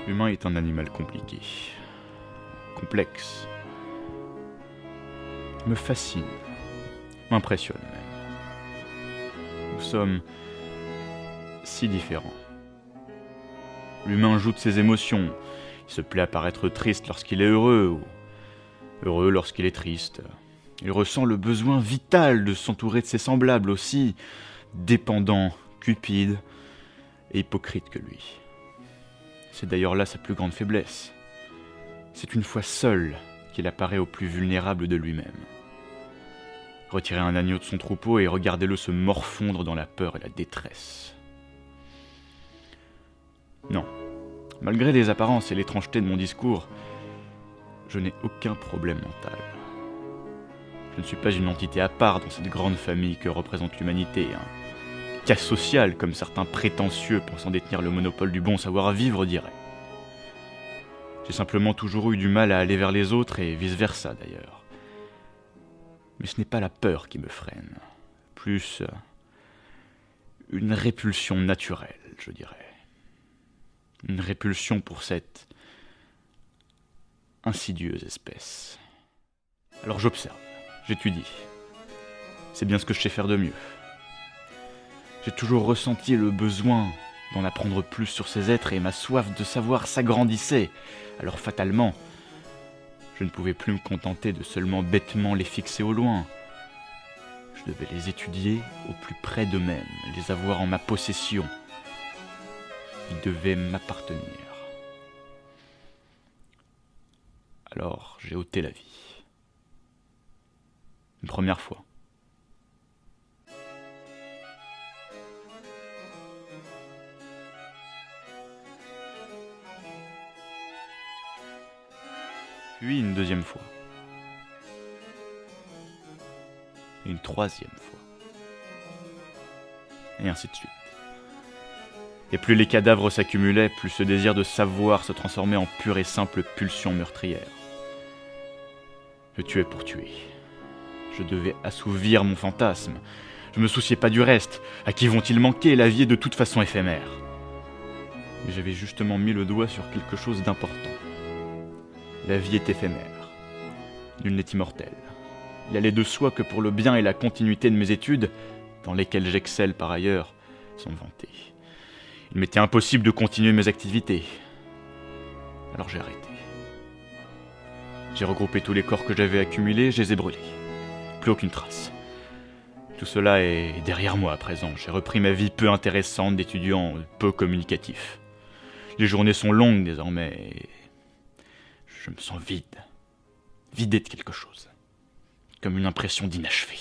L'humain est un animal compliqué, complexe. Il me fascine, m'impressionne même. Nous sommes si différents. L'humain joue de ses émotions. Il se plaît à paraître triste lorsqu'il est heureux, ou heureux lorsqu'il est triste. Il ressent le besoin vital de s'entourer de ses semblables, aussi dépendants, cupides et hypocrites que lui. C'est d'ailleurs là sa plus grande faiblesse. C'est une fois seul qu'il apparaît au plus vulnérable de lui-même. Retirez un agneau de son troupeau et regardez-le se morfondre dans la peur et la détresse. Non, malgré les apparences et l'étrangeté de mon discours, je n'ai aucun problème mental. Je ne suis pas une entité à part dans cette grande famille que représente l'humanité, cas social, comme certains prétentieux pensant détenir le monopole du bon savoir-vivre diraient. J'ai simplement toujours eu du mal à aller vers les autres et vice-versa d'ailleurs. Mais ce n'est pas la peur qui me freine, plus une répulsion naturelle, je dirais. Une répulsion pour cette insidieuse espèce. Alors j'observe, j'étudie. C'est bien ce que je sais faire de mieux. J'ai toujours ressenti le besoin d'en apprendre plus sur ces êtres et ma soif de savoir s'agrandissait. Alors fatalement, je ne pouvais plus me contenter de seulement bêtement les fixer au loin. Je devais les étudier au plus près d'eux-mêmes, les avoir en ma possession. Ils devaient m'appartenir. Alors j'ai ôté la vie. Une première fois. Puis une deuxième fois. Et une troisième fois. Et ainsi de suite. Et plus les cadavres s'accumulaient, plus ce désir de savoir se transformait en pure et simple pulsion meurtrière. Je tuais pour tuer. Je devais assouvir mon fantasme. Je me souciais pas du reste. À qui vont-ils manquer? La vie est de toute façon éphémère. Mais j'avais justement mis le doigt sur quelque chose d'important. La vie est éphémère. Nul n'est immortel. Il allait de soi que pour le bien et la continuité de mes études, dans lesquelles j'excelle par ailleurs, sont vantées. Il m'était impossible de continuer mes activités. Alors j'ai arrêté. J'ai regroupé tous les corps que j'avais accumulés, je les ai brûlés. Plus aucune trace. Tout cela est derrière moi à présent. J'ai repris ma vie peu intéressante d'étudiant peu communicatif. Les journées sont longues désormais et je me sens vide. Vidé de quelque chose. Comme une impression d'inachevé.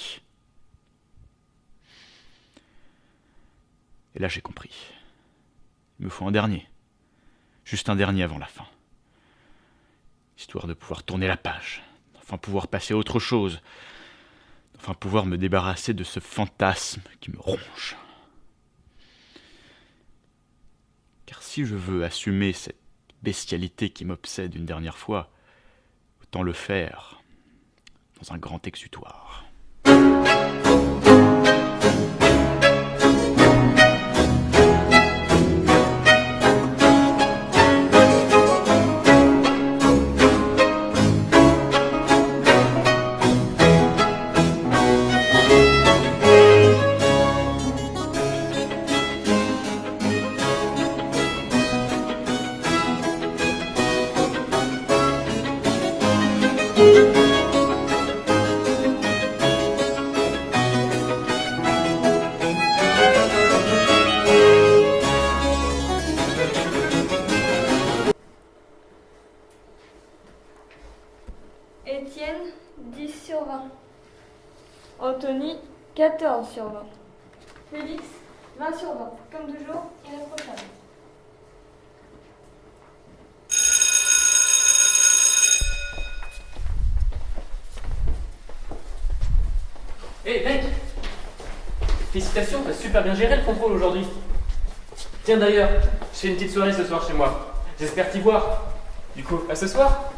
Et là j'ai compris. Il me faut un dernier. Juste un dernier avant la fin. Histoire de pouvoir tourner la page. Enfin pouvoir passer à autre chose. Enfin pouvoir me débarrasser de ce fantasme qui me ronge. Car si je veux assumer cette bestialité qui m'obsède une dernière fois, autant le faire dans un grand exutoire. Étienne, 10 sur 20. Anthony, 14 sur 20. Félix, 20 sur 20. Comme toujours, irréprochable. Hé, mec! Félicitations, t'as super bien géré le contrôle aujourd'hui. Tiens d'ailleurs, je fais une petite soirée ce soir chez moi. J'espère t'y voir. Du coup, à ce soir.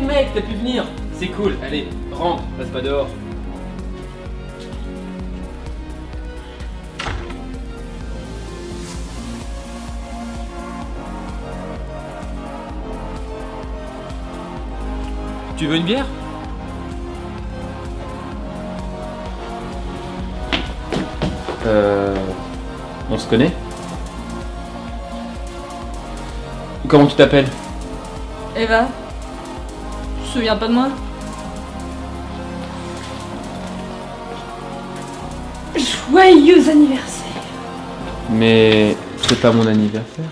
Mec, t'as pu venir. C'est cool, allez, rentre, passe pas dehors. Tu veux une bière? On se connaît? Comment tu t'appelles? Eva, tu te souviens pas de moi? Joyeux anniversaire! Mais c'est pas mon anniversaire.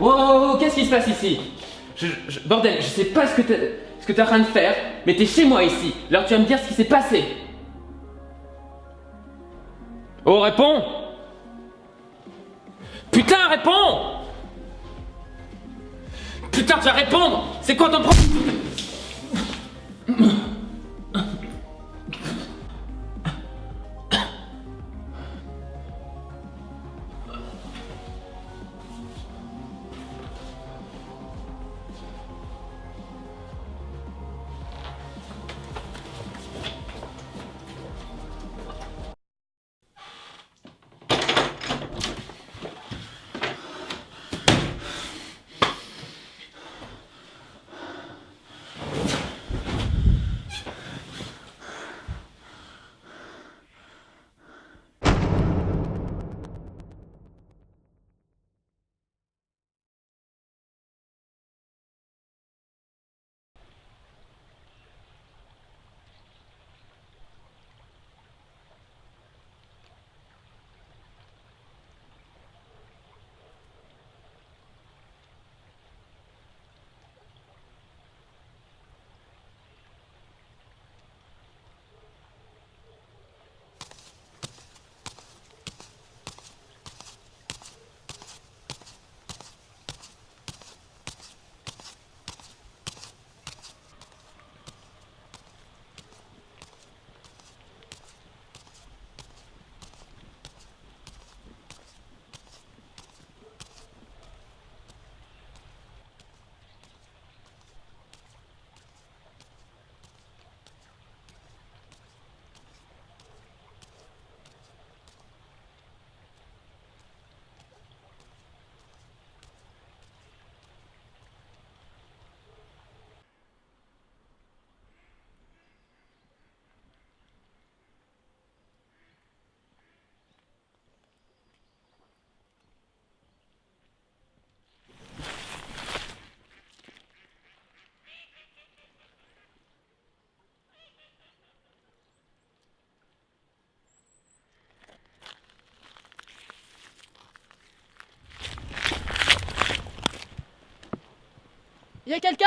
Oh, qu'est-ce qui se passe ici? Bordel, je sais pas ce que t'es en train de faire, mais t'es chez moi ici. Alors tu vas me dire ce qui s'est passé. Oh, réponds! Putain, réponds! Putain, tu vas répondre! C'est quoi ton problème? Y'a quelqu'un?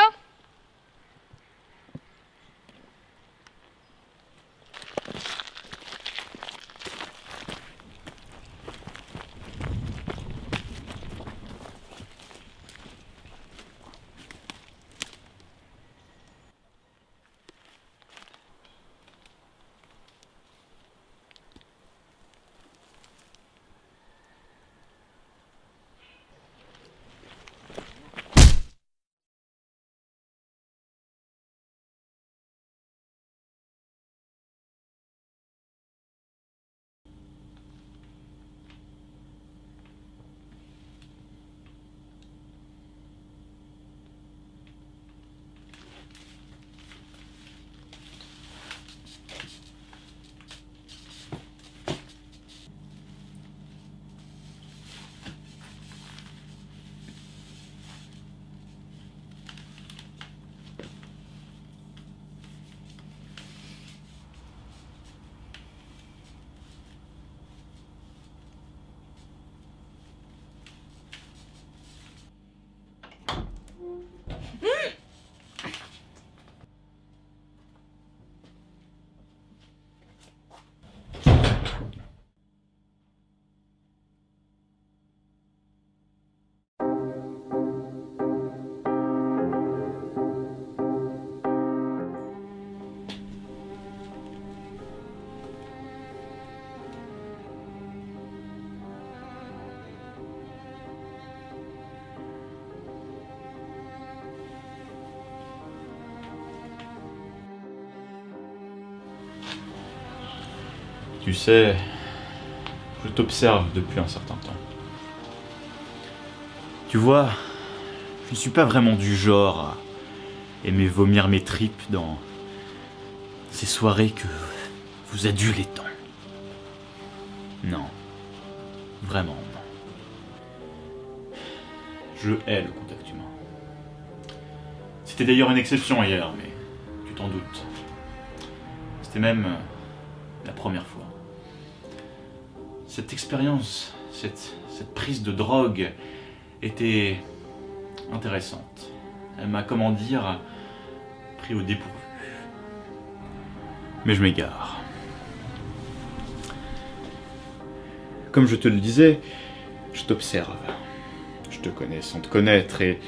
Tu sais, je t'observe depuis un certain temps. Tu vois, je ne suis pas vraiment du genre à aimer vomir mes tripes dans ces soirées que vous adulez tant. Non, vraiment non. Je hais le contact humain. C'était d'ailleurs une exception hier, mais tu t'en doutes. C'était même la première fois. Cette expérience, cette prise de drogue était intéressante. Elle m'a, comment dire, pris au dépourvu. Mais je m'égare. Comme je te le disais, je t'observe. Je te connais sans te connaître et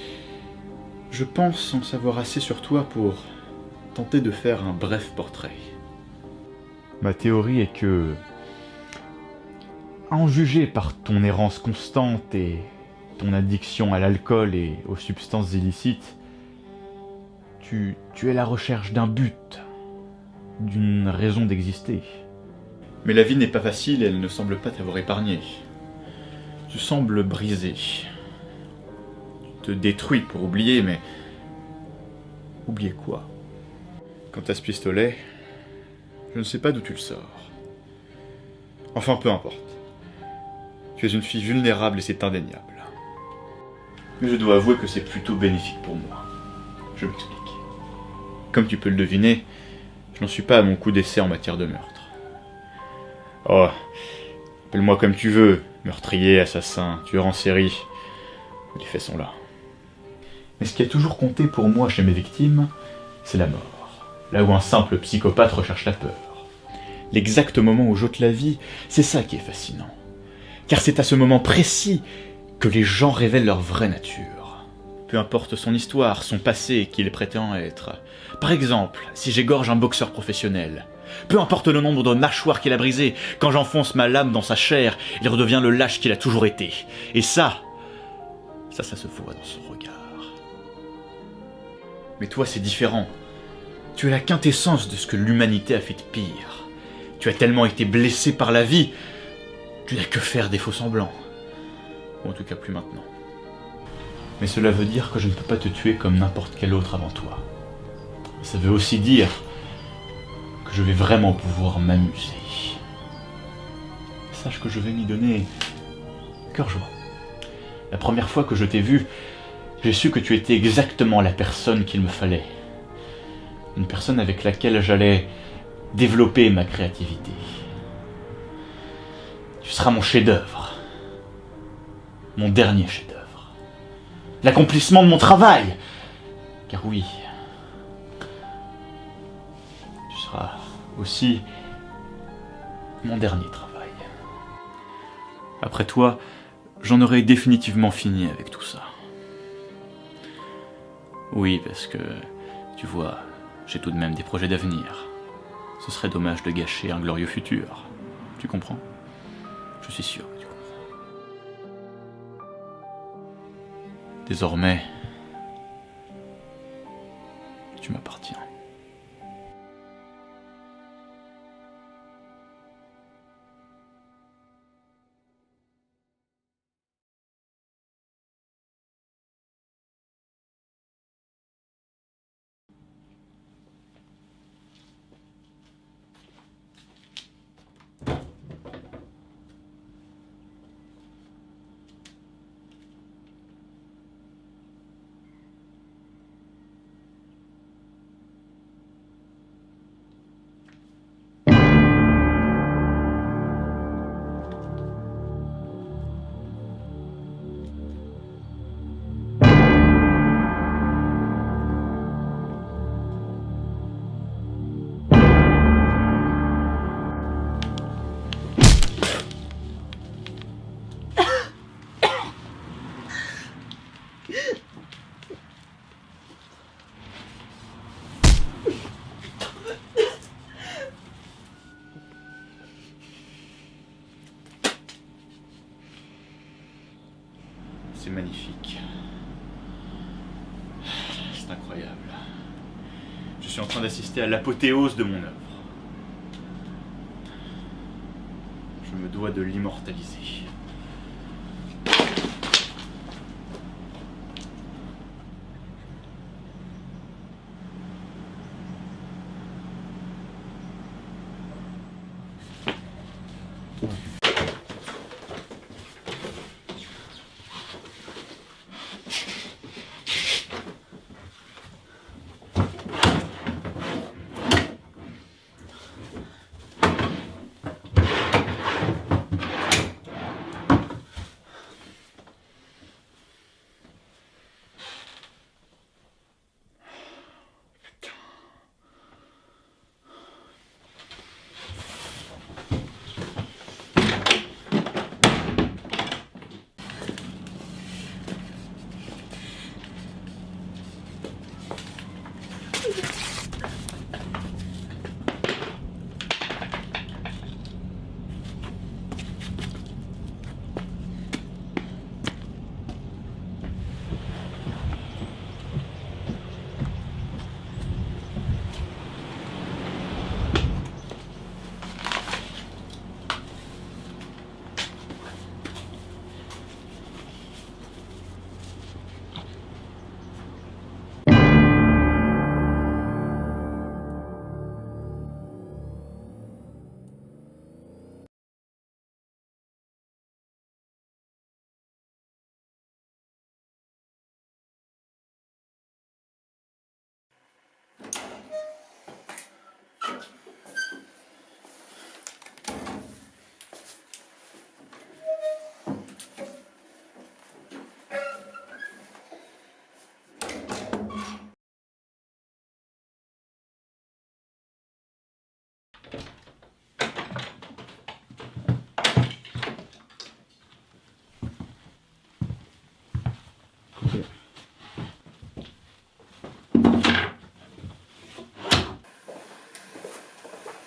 je pense en savoir assez sur toi pour tenter de faire un bref portrait. Ma théorie est que, à en juger par ton errance constante et ton addiction à l'alcool et aux substances illicites, tu es à la recherche d'un but, d'une raison d'exister. Mais la vie n'est pas facile et elle ne semble pas t'avoir épargné. Tu sembles brisé. Tu te détruis pour oublier, mais... oublier quoi? Quant à ce pistolet, je ne sais pas d'où tu le sors. Enfin, peu importe. Tu es une fille vulnérable et c'est indéniable. Mais je dois avouer que c'est plutôt bénéfique pour moi. Je m'explique. Comme tu peux le deviner, je n'en suis pas à mon coup d'essai en matière de meurtre. Oh, appelle-moi comme tu veux, meurtrier, assassin, tueur en série. Les faits sont là. Mais ce qui a toujours compté pour moi chez mes victimes, c'est la mort. Là où un simple psychopathe recherche la peur. L'exact moment où j'ôte la vie, c'est ça qui est fascinant. Car c'est à ce moment précis que les gens révèlent leur vraie nature. Peu importe son histoire, son passé, qui il prétend être. Par exemple, si j'égorge un boxeur professionnel, peu importe le nombre de mâchoires qu'il a brisées, quand j'enfonce ma lame dans sa chair, il redevient le lâche qu'il a toujours été. Et ça se voit dans son regard. Mais toi, c'est différent. Tu es la quintessence de ce que l'humanité a fait de pire. Tu as tellement été blessé par la vie, tu n'as que faire des faux semblants. Ou en tout cas plus maintenant. Mais cela veut dire que je ne peux pas te tuer comme n'importe quel autre avant toi. Ça veut aussi dire que je vais vraiment pouvoir m'amuser. Sache que je vais m'y donner cœur joie. La première fois que je t'ai vu, j'ai su que tu étais exactement la personne qu'il me fallait. Une personne avec laquelle j'allais développer ma créativité. Tu seras mon chef-d'œuvre. Mon dernier chef-d'œuvre. L'accomplissement de mon travail. Car oui, tu seras aussi mon dernier travail. Après toi, j'en aurai définitivement fini avec tout ça. Oui, parce que, tu vois, j'ai tout de même des projets d'avenir. Ce serait dommage de gâcher un glorieux futur. Tu comprends? Je suis sûr que tu comprends. Désormais, tu m'appartiens. C'est magnifique. C'est incroyable. Je suis en train d'assister à l'apothéose de mon œuvre. Je me dois de l'immortaliser.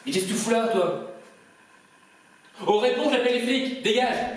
Mais qu'est-ce que tu fous là, toi? Oh, réponds, j'appelle les flics, dégage!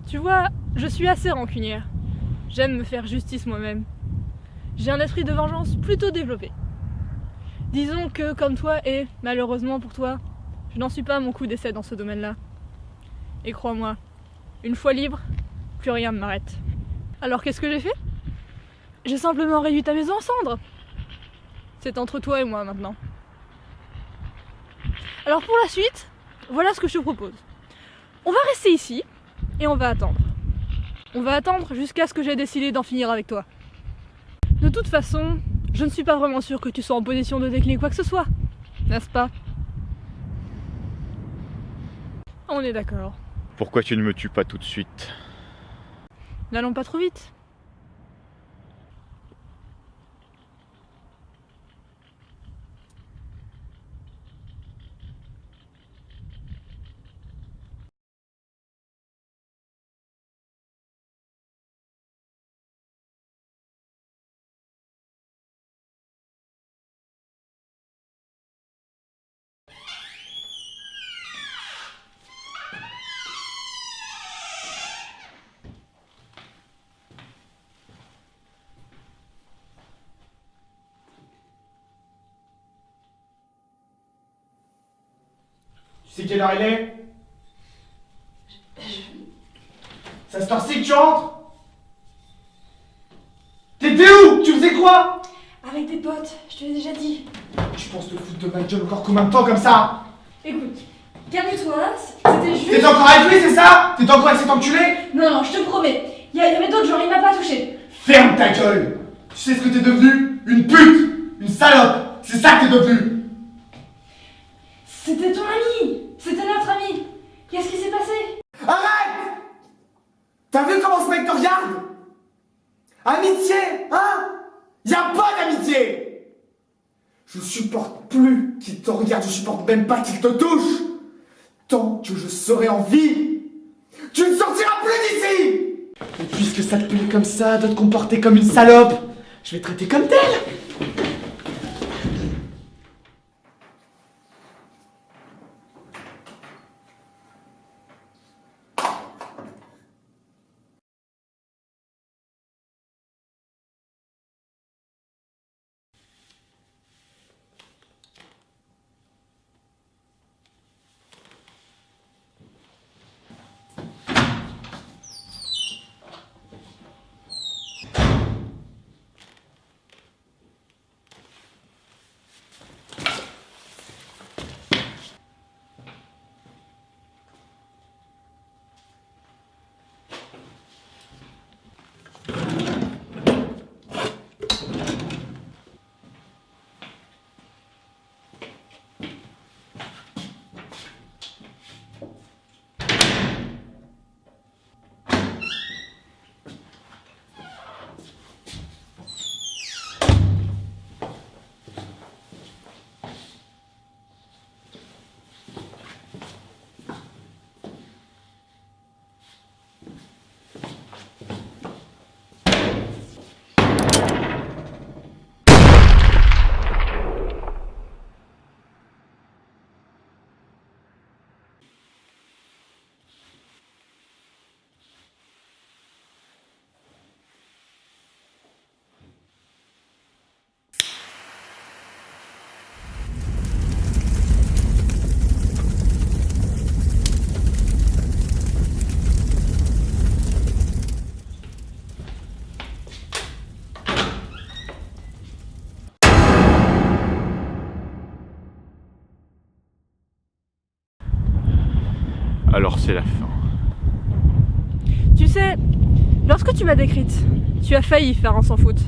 Tu vois, je suis assez rancunière. J'aime me faire justice moi-même. J'ai un esprit de vengeance plutôt développé. Disons que, comme toi, et malheureusement pour toi, je n'en suis pas à mon coup d'essai dans ce domaine-là. Et crois-moi, une fois libre, plus rien ne m'arrête. Alors qu'est-ce que j'ai fait? J'ai simplement réduit ta maison en cendres. C'est entre toi et moi maintenant. Alors pour la suite, voilà ce que je te propose. On va rester ici, et on va attendre. On va attendre jusqu'à ce que j'ai décidé d'en finir avec toi. De toute façon, je ne suis pas vraiment sûre que tu sois en position de décliner quoi que ce soit, n'est-ce pas? On est d'accord. Pourquoi tu ne me tues pas tout de suite? N'allons pas trop vite. Tu sais quelle heure il est? C'est à cette heure-ci que tu rentres? T'étais où? Tu faisais quoi? Avec tes potes, je te l'ai déjà dit. Tu penses te foutre de ma gueule encore combien de temps comme ça? Écoute, calme-toi, c'était juste... T'étais encore avec lui, c'est ça? T'étais encore avec cet enculé? Non, non, je te promets, il y avait d'autres gens, il m'a pas touché. Ferme ta gueule! Tu sais ce que t'es devenu? Une pute! Une salope! C'est ça que t'es devenu! C'était ton ami, c'était notre ami. Qu'est-ce qui s'est passé? Arrête! T'as vu comment ce mec te regarde? Amitié, hein? Y'a pas d'amitié! Je supporte plus qu'il te regarde, je supporte même pas qu'il te touche! Tant que je serai en vie, tu ne sortiras plus d'ici! Et puisque ça te plaît comme ça, de te comporter comme une salope, je vais te traiter comme telle! Alors c'est la fin. Tu sais, lorsque tu m'as décrite, tu as failli faire un sans faute.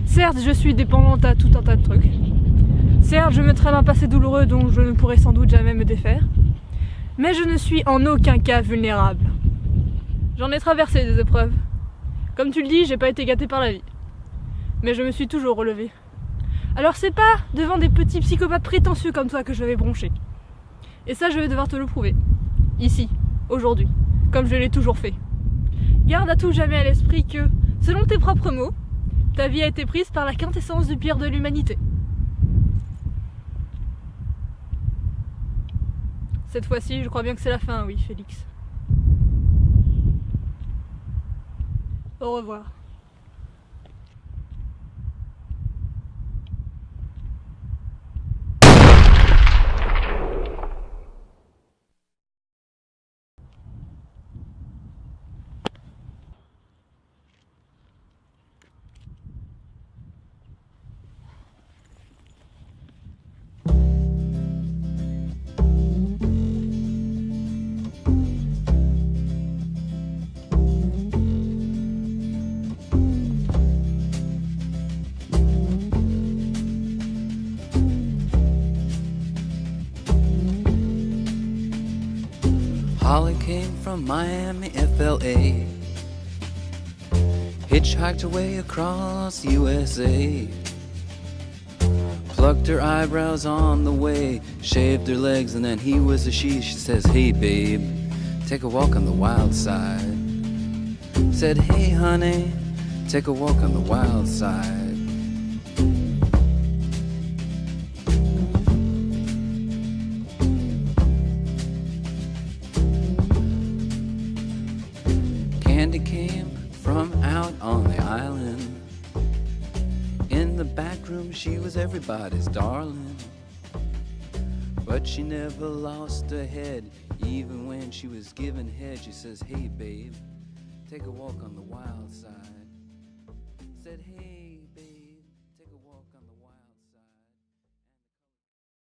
Certes, je suis dépendante à tout un tas de trucs. Certes, je me traîne un passé douloureux dont je ne pourrai sans doute jamais me défaire. Mais je ne suis en aucun cas vulnérable. J'en ai traversé des épreuves. Comme tu le dis, j'ai pas été gâtée par la vie. Mais je me suis toujours relevée. Alors c'est pas devant des petits psychopathes prétentieux comme toi que je vais broncher. Et ça, je vais devoir te le prouver. Ici, aujourd'hui, comme je l'ai toujours fait. Garde à tout jamais à l'esprit que, selon tes propres mots, ta vie a été prise par la quintessence du pire de l'humanité. Cette fois-ci, je crois bien que c'est la fin, oui, Félix. Au revoir. Holly came from Miami, FLA. Hitchhiked her way across USA. Plucked her eyebrows on the way. Shaved her legs and then he was a she. She says, hey babe, take a walk on the wild side. Said, hey honey, take a walk on the wild side. Candy came from out on the island. In the back room she was everybody's darling. But she never lost her head. Even when she was given head, she says, hey babe, take a walk on the wild side. Said, hey